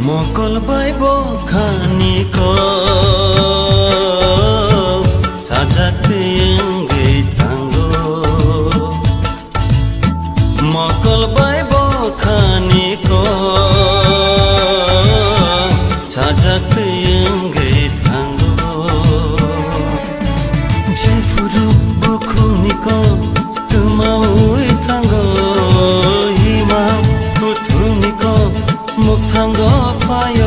मकल बाइबो खानीको साजाते एंगे tango मकल बाइबो खानीको साजाते एंगे tango जेफुरु बुखुनिको तुमाउइ tango हिमा कुथुनिको मुक्तांगो फायो